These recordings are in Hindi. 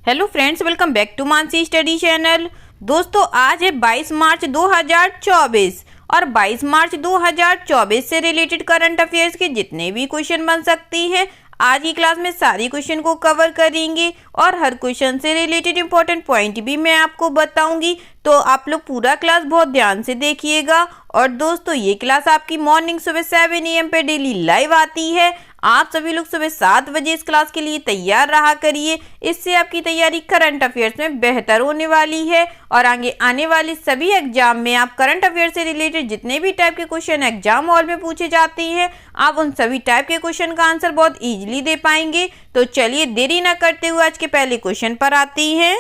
Hello friends, welcome back to Mansi study channel. दोस्तों, आज है 22 मार्च 2024 और 22 मार्च 2024 से रिलेटेड करंट अफेयर्स के जितने भी क्वेश्चन बन सकती हैं आज की क्लास में सारी क्वेश्चन को कवर करेंगे और हर क्वेश्चन से रिलेटेड इंपॉर्टेंट पॉइंट भी मैं आपको बताऊंगी। तो आप लोग पूरा क्लास बहुत ध्यान से देखिएगा। और दोस्तों, ये क्लास आपकी मॉर्निंग सुबह 7 AM पे डेली लाइव आती है। आप सभी लोग सुबह 7 बजे इस क्लास के लिए तैयार रहा करिए। इससे आपकी तैयारी करंट अफेयर्स में बेहतर होने वाली है और आगे आने वाले सभी एग्जाम में आप करंट अफेयर से रिलेटेड जितने भी टाइप के क्वेश्चन एग्जाम हॉल में पूछे जाते हैं आप उन सभी टाइप के क्वेश्चन का आंसर बहुत इजीली दे पाएंगे। तो चलिए देरी न करते हुए आज के पहले क्वेश्चन पर आते हैं।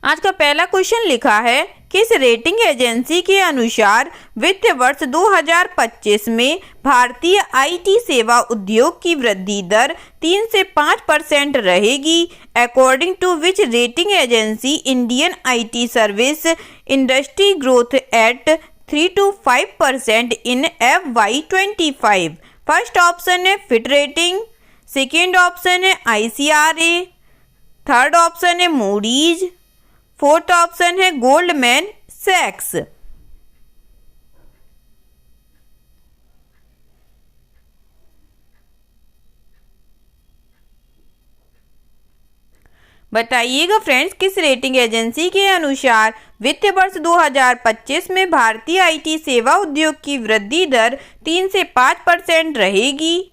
आज का पहला क्वेश्चन लिखा है, किस रेटिंग एजेंसी के अनुसार वित्त वर्ष 2025 में भारतीय आईटी सेवा उद्योग की वृद्धि दर 3 से 5% रहेगी। According to which rating agency Indian IT service industry growth at 3 to 5% in FY25। First option है फिट रेटिंग, सेकेंड ऑप्शन है ICRA, थर्ड ऑप्शन है मूडीज, फोर्थ ऑप्शन है गोल्डमैन सैक्स। बताइएगा फ्रेंड्स, किस रेटिंग एजेंसी के अनुसार वित्त वर्ष 2025 में भारतीय आईटी सेवा उद्योग की वृद्धि दर 3 से 5% रहेगी।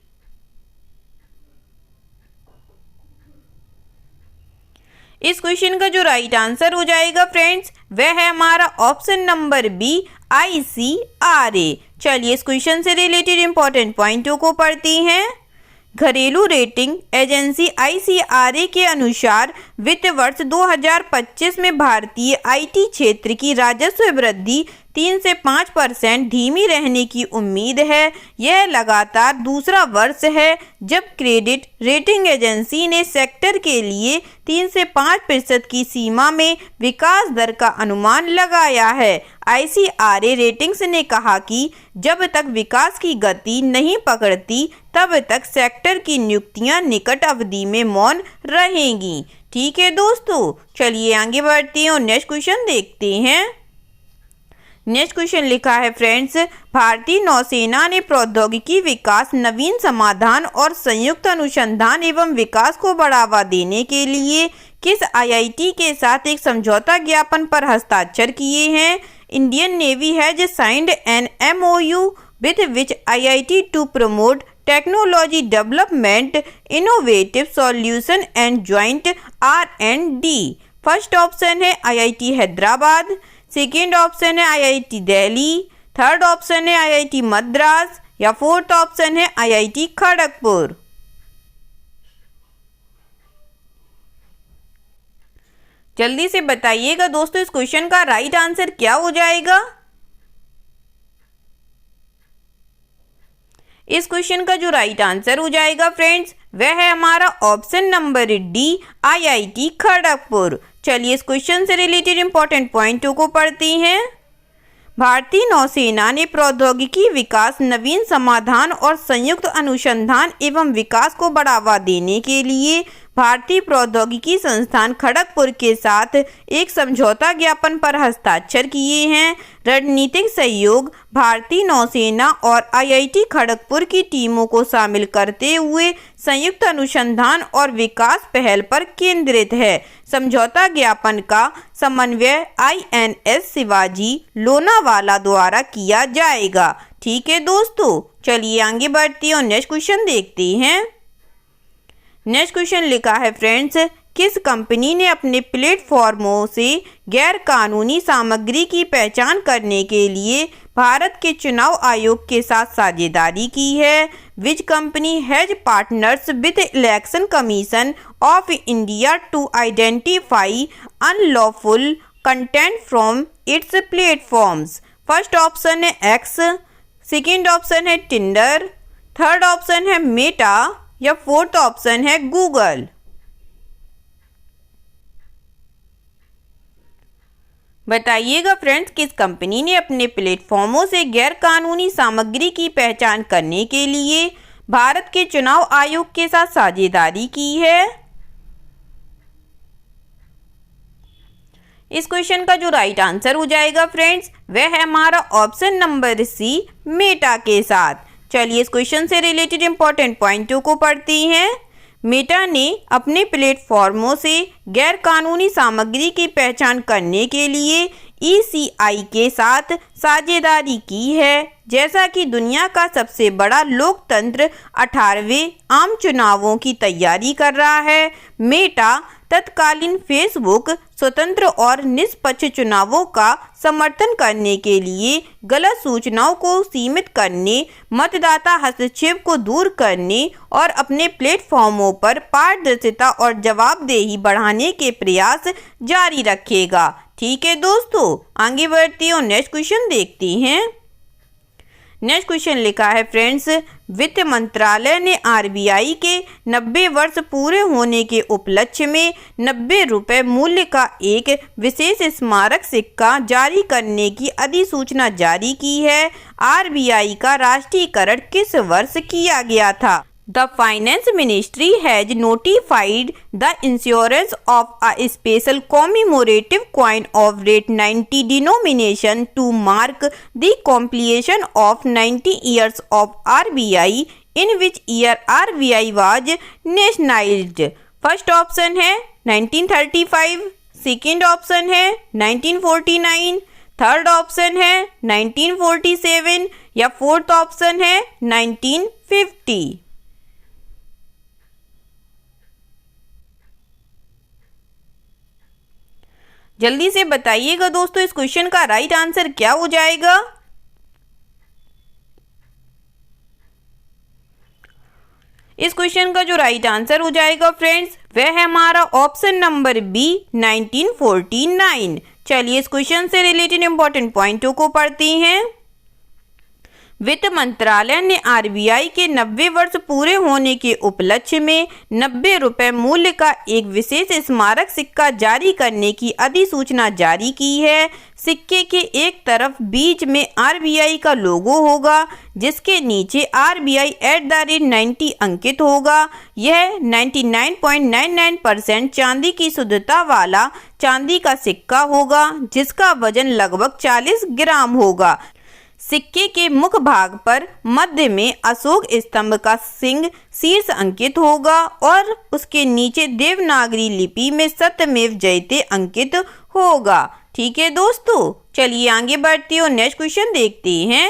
इस क्वेश्चन का जो राइट आंसर हो जाएगा फ्रेंड्स वह है हमारा ऑप्शन नंबर बी ICRA। चलिए इस क्वेश्चन से रिलेटेड इंपॉर्टेंट पॉइंटों को पढ़ते हैं। घरेलू रेटिंग एजेंसी ICRA के अनुसार वित्त वर्ष 2025 में भारतीय आईटी क्षेत्र की राजस्व वृद्धि 3 से 5% धीमी रहने की उम्मीद है। यह लगातार दूसरा वर्ष है जब क्रेडिट रेटिंग एजेंसी ने सेक्टर के लिए 3 से 5% की सीमा में विकास दर का अनुमान लगाया है। ICRA रेटिंग्स ने कहा कि जब तक विकास की गति नहीं पकड़ती तब तक सेक्टर की नियुक्तियां निकट अवधि में मौन रहेंगी। ठीक है दोस्तों, चलिए आगे बढ़ते हैं और नेक्स्ट क्वेश्चन देखते हैं। नेक्स्ट क्वेश्चन लिखा है फ्रेंड्स, भारतीय नौसेना ने प्रौद्योगिकी विकास, नवीन समाधान और संयुक्त अनुसंधान एवं विकास को बढ़ावा देने के लिए किस IIT के साथ एक समझौता ज्ञापन पर हस्ताक्षर किए हैं। Indian Navy has signed an MOU with which IIT to promote technology development, innovative solution and joint R&D। First option है IIT हैदराबाद, सेकेंड ऑप्शन है IIT दिल्ली, थर्ड ऑप्शन है IIT मद्रास या फोर्थ ऑप्शन है IIT खड़गपुर। जल्दी से बताइएगा दोस्तों, इस क्वेश्चन का राइट आंसर क्या हो जाएगा। इस क्वेश्चन का जो राइट आंसर हो जाएगा फ्रेंड्स वह है हमारा option number D IIT Kharagpur. चलिए इस क्वेश्चन से रिलेटेड इंपॉर्टेंट पॉइंटों को पढ़ते हैं। भारतीय नौसेना ने प्रौद्योगिकी विकास, नवीन समाधान और संयुक्त अनुसंधान एवं विकास को बढ़ावा देने के लिए भारतीय प्रौद्योगिकी संस्थान खड़गपुर के साथ एक समझौता ज्ञापन पर हस्ताक्षर किए हैं। रणनीतिक सहयोग भारतीय नौसेना और IIT खड़गपुर की टीमों को शामिल करते हुए संयुक्त अनुसंधान और विकास पहल पर केंद्रित है। समझौता ज्ञापन का समन्वय INS शिवाजी लोनावाला द्वारा किया जाएगा। ठीक है दोस्तों, चलिए आगे बढ़ते हैं और नेक्स्ट क्वेश्चन देखते हैं। नेक्स्ट क्वेश्चन लिखा है फ्रेंड्स, किस कंपनी ने अपने प्लेटफॉर्मों से गैर कानूनी सामग्री की पहचान करने के लिए भारत के चुनाव आयोग के साथ साझेदारी की है। Which company has partners with Election Commission of India to identify unlawful content from its platforms. First option है X, सेकेंड ऑप्शन है टिंडर, थर्ड ऑप्शन है मेटा या फोर्थ ऑप्शन है गूगल। बताइएगा फ्रेंड्स, किस कंपनी ने अपने प्लेटफॉर्मों से गैर कानूनी सामग्री की पहचान करने के लिए भारत के चुनाव आयोग के साथ साझेदारी की है। इस क्वेश्चन का जो राइट आंसर हो जाएगा फ्रेंड्स वह है हमारा ऑप्शन नंबर सी, मेटा के साथ। चलिए इस क्वेश्चन से रिलेटेड इंपॉर्टेंट पॉइंटों को पढ़ती हैं। मेटा ने अपने प्लेटफॉर्मों से गैर कानूनी सामग्री की पहचान करने के लिए ECI के साथ साझेदारी की है। जैसा कि दुनिया का सबसे बड़ा लोकतंत्र 18वें आम चुनावों की तैयारी कर रहा है, मेटा तत्कालीन फेसबुक स्वतंत्र और निष्पक्ष चुनावों का समर्थन करने के लिए गलत सूचनाओं को सीमित करने, मतदाता हस्तक्षेप को दूर करने और अपने प्लेटफॉर्मों पर पारदर्शिता और जवाबदेही बढ़ाने के प्रयास जारी रखेगा। ठीक है दोस्तों, आगे बढ़ती हैं और नेक्स्ट क्वेश्चन देखती हैं। नेक्स्ट क्वेश्चन लिखा है फ्रेंड्स, वित्त मंत्रालय ने RBI के 90 वर्ष पूरे होने के उपलक्ष्य में 90 रुपये मूल्य का एक विशेष स्मारक सिक्का जारी करने की अधिसूचना जारी की है। RBI का राष्ट्रीयकरण किस वर्ष किया गया था? The Finance Ministry has notified the issuance of a special commemorative coin of rate 90 denomination to mark the completion of 90 years of RBI, in which year RBI was nationalized. First option है 1935, सेकेंड ऑप्शन है 1949, थर्ड ऑप्शन है 1947 या फोर्थ ऑप्शन है 1950। जल्दी से बताइएगा दोस्तों इस क्वेश्चन का राइट आंसर क्या हो जाएगा? इस क्वेश्चन का जो राइट आंसर हो जाएगा फ्रेंड्स वह है हमारा ऑप्शन नंबर बी, 1949। चलिए इस क्वेश्चन से रिलेटेड इंपॉर्टेंट पॉइंटों को पढ़ती हैं। वित्त मंत्रालय ने RBI के 90 वर्ष पूरे होने के उपलक्ष्य में 90 रुपये मूल्य का एक विशेष स्मारक सिक्का जारी करने की अधिसूचना जारी की है। सिक्के के एक तरफ बीच में RBI का लोगो होगा, जिसके नीचे RBI@90 अंकित होगा। यह 99.99% चांदी की शुद्धता वाला चांदी का सिक्का होगा, जिसका वजन लगभग 40 ग्राम होगा। सिक्के के मुख भाग पर मध्य में अशोक स्तंभ का सिंह शीर्ष अंकित होगा और उसके नीचे देवनागरी लिपि में सत्यमेव जयते अंकित होगा। ठीक है दोस्तों, चलिए आगे बढ़ती और नेक्स्ट क्वेश्चन देखते हैं।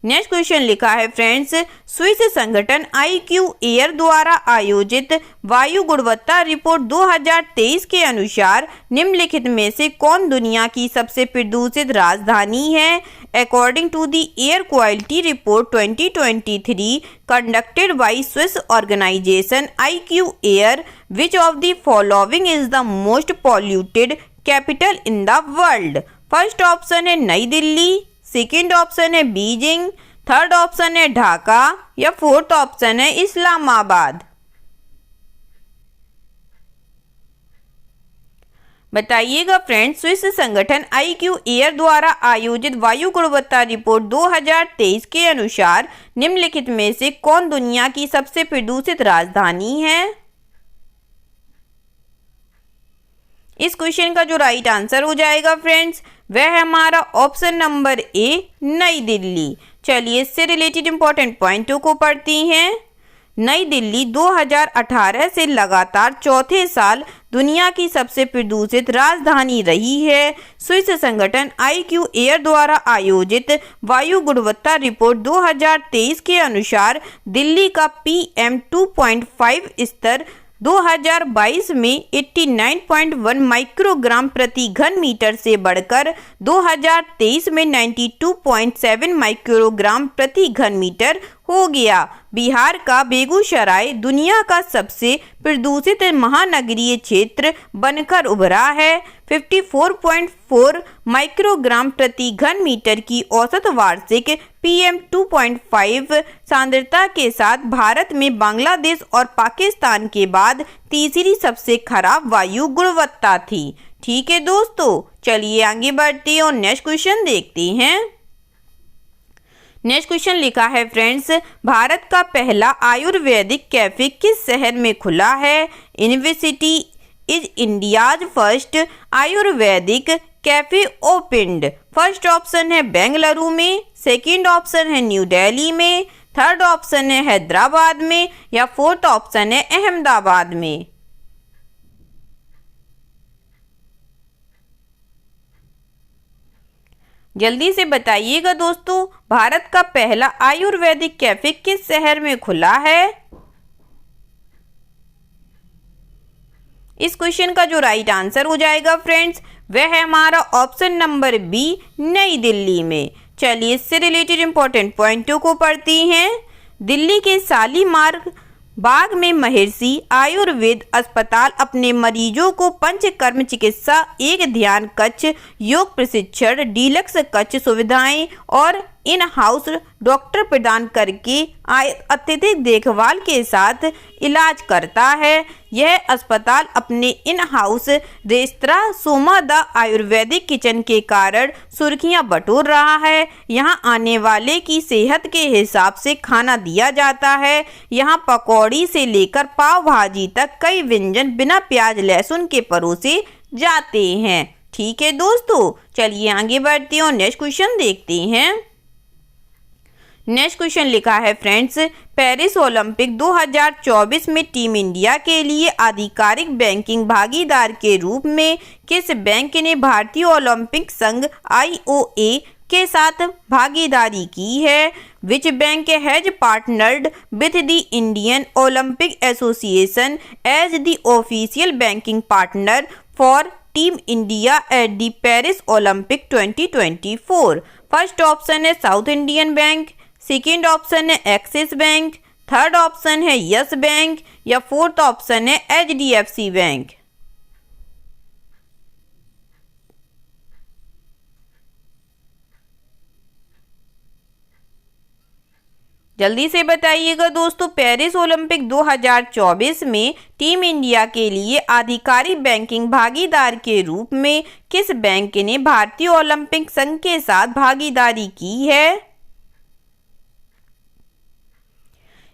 नेक्स्ट क्वेश्चन लिखा है फ्रेंड्स, स्विस संगठन IQ एयर द्वारा आयोजित वायु गुणवत्ता रिपोर्ट 2023 के अनुसार निम्नलिखित में से कौन दुनिया की सबसे प्रदूषित राजधानी है? According to the Air Quality Report 2023 conducted by Swiss organization IQ Air, which of the following is the most polluted capital in the world? First option है नई दिल्ली, सेकेंड ऑप्शन है बीजिंग, थर्ड ऑप्शन है ढाका या फोर्थ ऑप्शन है इस्लामाबाद। बताइएगा फ्रेंड्स, स्विस संगठन IQ एयर द्वारा आयोजित वायु गुणवत्ता रिपोर्ट 2023 के अनुसार निम्नलिखित में से कौन दुनिया की सबसे प्रदूषित राजधानी है? इस क्वेश्चन का जो राइट आंसर हो जाएगा फ्रेंड्स वह है हमारा ऑप्शन नंबर ए, नई दिल्ली। चलिए इससे रिलेटेड इंपॉर्टेंट पॉइंटों को पढ़ती हैं। नई दिल्ली 2018 से लगातार चौथे साल दुनिया की सबसे प्रदूषित राजधानी रही है। स्विस संगठन IQ एयर द्वारा आयोजित वायु गुणवत्ता रिपोर्ट 2023 के अनुसार दिल्ली का PM 2.5 स्तर 2022 में 89.1 माइक्रोग्राम प्रति घन मीटर से बढ़कर 2023 में 92.7 माइक्रोग्राम प्रति घन मीटर हो गया। बिहार का बेगूसराय दुनिया का सबसे प्रदूषित महानगरीय क्षेत्र बनकर उभरा है। 54.4 माइक्रोग्राम प्रति घन मीटर की औसत वार्षिक PM 2.5 सांद्रता के साथ भारत में बांग्लादेश और पाकिस्तान के बाद तीसरी सबसे खराब वायु गुणवत्ता थी। ठीक है दोस्तों, चलिए आगे बढ़ते हैं और नेक्स्ट क्वेश्चन देखते हैं। नेक्स्ट क्वेश्चन लिखा है फ्रेंड्स, भारत का पहला आयुर्वेदिक कैफे किस शहर में खुला है? University is India's first Ayurvedic cafe opened? First option है बेंगलुरु में, सेकंड ऑप्शन है न्यू दिल्ली में, थर्ड ऑप्शन है हैदराबाद में या फोर्थ ऑप्शन है अहमदाबाद में। जल्दी से बताइएगा दोस्तों, भारत का पहला आयुर्वेदिक कैफे किस शहर में खुला है? इस क्वेश्चन का जो राइट आंसर हो जाएगा फ्रेंड्स, वह है हमारा ऑप्शन नंबर बी, नई दिल्ली में। चलिए इससे रिलेटेड इंपॉर्टेंट पॉइंटों को पढ़ती हैं। दिल्ली के शालीमार बाग में महर्षि आयुर्वेद अस्पताल अपने मरीजों को पंचकर्म चिकित्सा, एक ध्यान कक्ष, योग प्रशिक्षण, डीलक्स कक्ष सुविधाएं और इन हाउस डॉक्टर प्रदान करके अत्यधिक देखभाल के साथ इलाज करता है। यह अस्पताल अपने in house restaurant Soma the Ayurvedic kitchen के कारण सुर्खियां बटोर रहा है। यहां आने वाले की सेहत के हिसाब से खाना दिया जाता है। यहां पकौड़ी से लेकर पाव भाजी तक कई व्यंजन बिना प्याज लहसुन के परोसे जाते हैं। ठीक है दोस्तों, चलिए आगे बढ़ते हैं और नेक्स्ट क्वेश्चन देखते हैं। नेक्स्ट क्वेश्चन लिखा है फ्रेंड्स, पेरिस ओलंपिक 2024 में टीम इंडिया के लिए आधिकारिक बैंकिंग भागीदार के रूप में किस बैंक ने भारतीय ओलंपिक संघ IOA के साथ भागीदारी की है? Which bank has partnered with the Indian Olympic Association as the official banking partner for team India at the Paris Olympic 2024? First option है South Indian Bank, second option है एक्सिस बैंक, थर्ड ऑप्शन है यस बैंक या फोर्थ ऑप्शन है HDFC बैंक। जल्दी से बताइएगा दोस्तों, पेरिस ओलंपिक 2024 में टीम इंडिया के लिए आधिकारिक बैंकिंग भागीदार के रूप में किस बैंक ने भारतीय ओलंपिक संघ के साथ भागीदारी की है?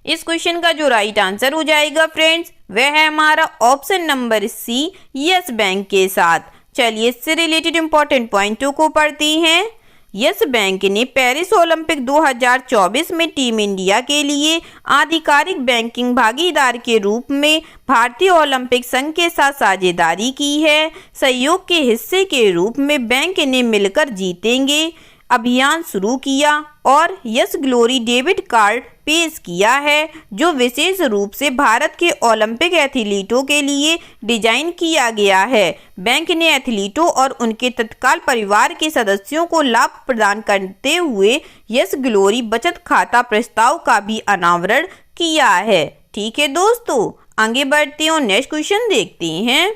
इस क्वेश्चन का जो राइट आंसर हो जाएगा फ्रेंड्स, वह है हमारा option number C, Yes Bank के साथ। चलिए इससे रिलेटेड इंपॉर्टेंट पॉइंटों को पढ़ती हैं। यस बैंक ने पेरिस ओलंपिक 2024 में टीम इंडिया के लिए आधिकारिक बैंकिंग भागीदार के रूप में भारतीय ओलंपिक संघ के साथ साझेदारी की है। सहयोग के हिस्से के रूप में बैंक ने मिलकर जीतेंगे अभियान शुरू किया और यस ग्लोरी डेबिट कार्ड पेश किया है, जो विशेष रूप से भारत के ओलंपिक एथलीटों के लिए डिजाइन किया गया है। बैंक ने एथलीटों और उनके तत्काल परिवार के सदस्यों को लाभ प्रदान करते हुए यस ग्लोरी बचत खाता प्रस्ताव का भी अनावरण किया है। ठीक है दोस्तों, आगे बढ़ते हैं और नेक्स्ट क्वेश्चन देखते हैं।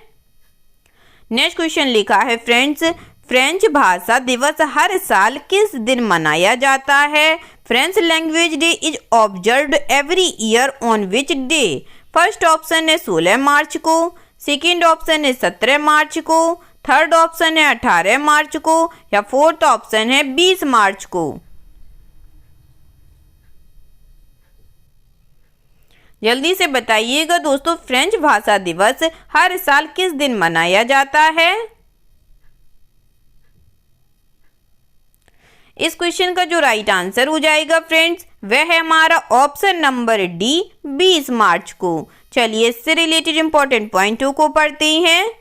नेक्स्ट क्वेश्चन लिखा है फ्रेंड्स, फ्रेंच भाषा दिवस हर साल किस दिन मनाया जाता है? French language day is observed every year on which day? First option है 16 मार्च को, सेकेंड ऑप्शन है 17 मार्च को, थर्ड ऑप्शन है 18 मार्च को या फोर्थ ऑप्शन है 20 मार्च को। जल्दी से बताइएगा दोस्तों, फ्रेंच भाषा दिवस हर साल किस दिन मनाया जाता है? इस क्वेश्चन का जो राइट आंसर हो जाएगा फ्रेंड्स, वह है हमारा ऑप्शन नंबर डी, 20 मार्च को। चलिए इससे रिलेटेड इंपॉर्टेंट पॉइंटों को पढ़ते हैं।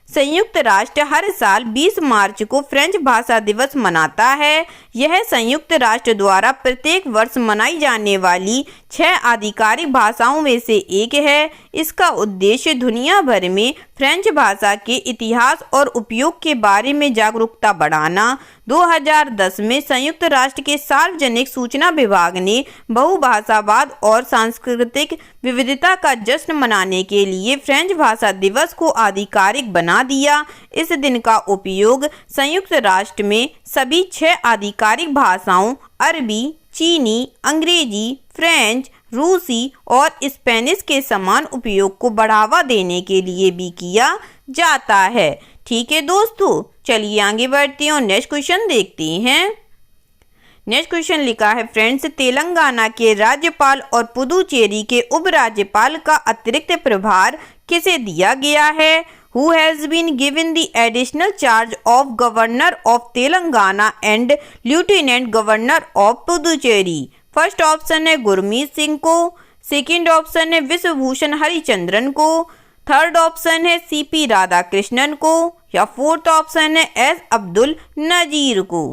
संयुक्त राष्ट्र हर साल 20 मार्च को फ्रेंच भाषा दिवस मनाता है। यह संयुक्त राष्ट्र द्वारा प्रत्येक वर्ष मनाई जाने वाली 6 आधिकारिक भाषाओं में से एक है। इसका उद्देश्य दुनिया भर में फ्रेंच भाषा के इतिहास और उपयोग के बारे में जागरूकता बढ़ाना। 2010 में संयुक्त राष्ट्र के सार्वजनिक सूचना विभाग ने बहुभाषावाद और सांस्कृतिक विविधता का जश्न मनाने के लिए फ्रेंच भाषा दिवस को आधिकारिक बना दिया। इस दिन का उपयोग संयुक्त राष्ट्र में सभी 6 आधिकारिक भाषाओं अरबी, चीनी, अंग्रेजी, फ्रेंच, रूसी और स्पेनिश के समान उपयोग को बढ़ावा देने के लिए भी किया जाता है। ठीक है दोस्तों, चलिए आगे बढ़ते हैं और नेक्स्ट क्वेश्चन देखते हैं। नेक्स्ट क्वेश्चन लिखा है फ्रेंड्स, तेलंगाना के राज्यपाल और पुदुचेरी के उपराज्यपाल का अतिरिक्त प्रभार किसे दिया गया है? who has been given the additional charge of Governor of Telangana and Lieutenant Governor of Puducherry? First option है गुरमीत सिंह को, सेकंड ऑप्शन है विश्वभूषण हरिचंद्रन को, थर्ड ऑप्शन है सीपी राधाकृष्णन को या फोर्थ ऑप्शन है एस अब्दुल नजीर को।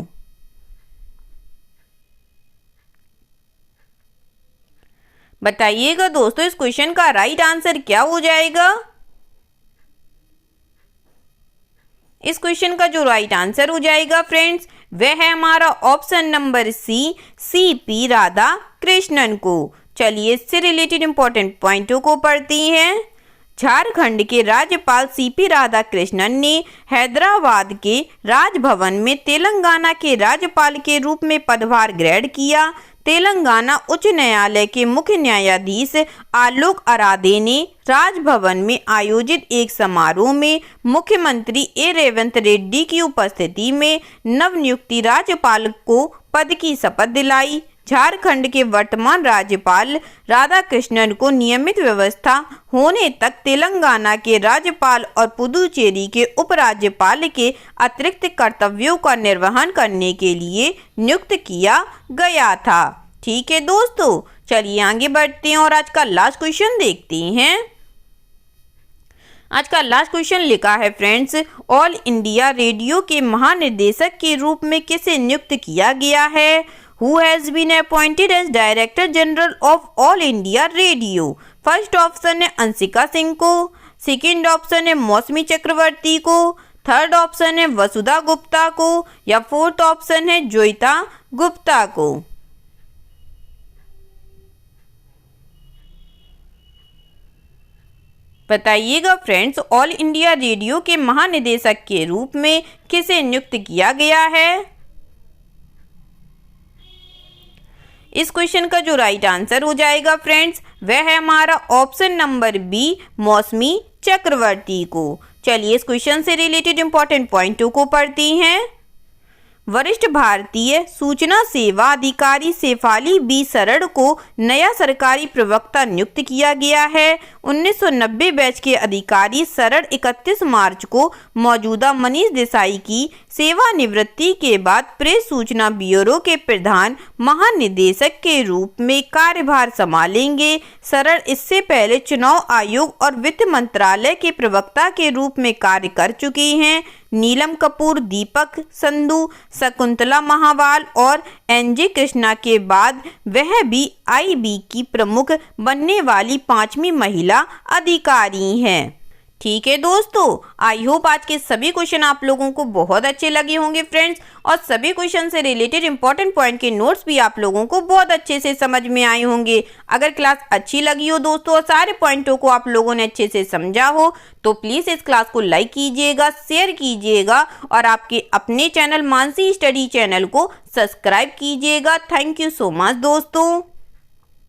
बताइएगा दोस्तों इस क्वेश्चन का राइट आंसर क्या हो जाएगा। इस क्वेश्चन का जो राइट आंसर हो जाएगा फ्रेंड्स वह है हमारा option number C, CP Radhakrishnan को। चलिए इससे रिलेटेड इंपॉर्टेंट पॉइंटों को पढ़ती हैं। झारखंड के राज्यपाल सीपी राधाकृष्णन ने हैदराबाद के राजभवन में तेलंगाना के राज्यपाल के रूप में पदभार ग्रहण किया। तेलंगाना उच्च न्यायालय के मुख्य न्यायाधीश आलोक अराधे ने राजभवन में आयोजित एक समारोह में मुख्यमंत्री ए रेवंत रेड्डी की उपस्थिति में नवनियुक्त राज्यपाल को पद की शपथ दिलाई। झारखंड के वर्तमान राज्यपाल राधाकृष्णन को नियमित व्यवस्था होने तक तेलंगाना के राज्यपाल और पुदुचेरी के उपराज्यपाल के अतिरिक्त कर्तव्यों का निर्वहन करने के लिए नियुक्त किया गया था। ठीक है दोस्तों, चलिए आगे बढ़ते हैं और आज का लास्ट क्वेश्चन देखते हैं। आज का लास्ट क्वेश्चन लिखा है फ्रेंड्स, ऑल इंडिया रेडियो के महानिदेशक के रूप में किसे नियुक्त किया गया है? Who has been appointed as Director General of All India Radio? First option है अंशिका सिंह को, सेकंड ऑप्शन है मौसमी चक्रवर्ती को, थर्ड ऑप्शन है वसुधा गुप्ता को या फोर्थ ऑप्शन है जोयिता गुप्ता को। बताइएगा फ्रेंड्स ऑल इंडिया रेडियो के महानिदेशक के रूप में किसे नियुक्त किया गया है। इस क्वेश्चन का जो राइट आंसर हो जाएगा फ्रेंड्स वह है हमारा ऑप्शन नंबर बी, मौसमी चक्रवर्ती को। चलिए इस क्वेश्चन से रिलेटेड इंपॉर्टेंट पॉइंटों को पढ़ती हैं। वरिष्ठ भारतीय सूचना सेवा अधिकारी शेफाली बी सरड़ को नया सरकारी प्रवक्ता नियुक्त किया गया है। 1990 बैच के अधिकारी सरड़ 31 मार्च को मौजूदा मनीष देसाई की सेवानिवृत्ति के बाद प्रेस सूचना ब्यूरो के प्रधान महानिदेशक के रूप में कार्यभार संभालेंगे। सरड़ इससे पहले चुनाव आयोग और वित्त मंत्रालय के प्रवक्ता के रूप में कार्य कर चुके हैं। नीलम कपूर, दीपक संधू, शकुंतला महावाल और एनजे कृष्णा के बाद वह भी आईबी की प्रमुख बनने वाली 5वीं महिला अधिकारी हैं। ठीक है दोस्तों, आई होप आज के सभी क्वेश्चन आप लोगों को बहुत अच्छे लगे होंगे फ्रेंड्स, और सभी क्वेश्चन से रिलेटेड इंपॉर्टेंट पॉइंट के नोट्स भी आप लोगों को बहुत अच्छे से समझ में आए होंगे। अगर क्लास अच्छी लगी हो दोस्तों और सारे पॉइंटों को आप लोगों ने अच्छे से समझा हो तो प्लीज़ इस क्लास को लाइक कीजिएगा, शेयर कीजिएगा और आपके अपने चैनल मानसी स्टडी चैनल को सब्सक्राइब कीजिएगा। थैंक यू सो मच दोस्तों।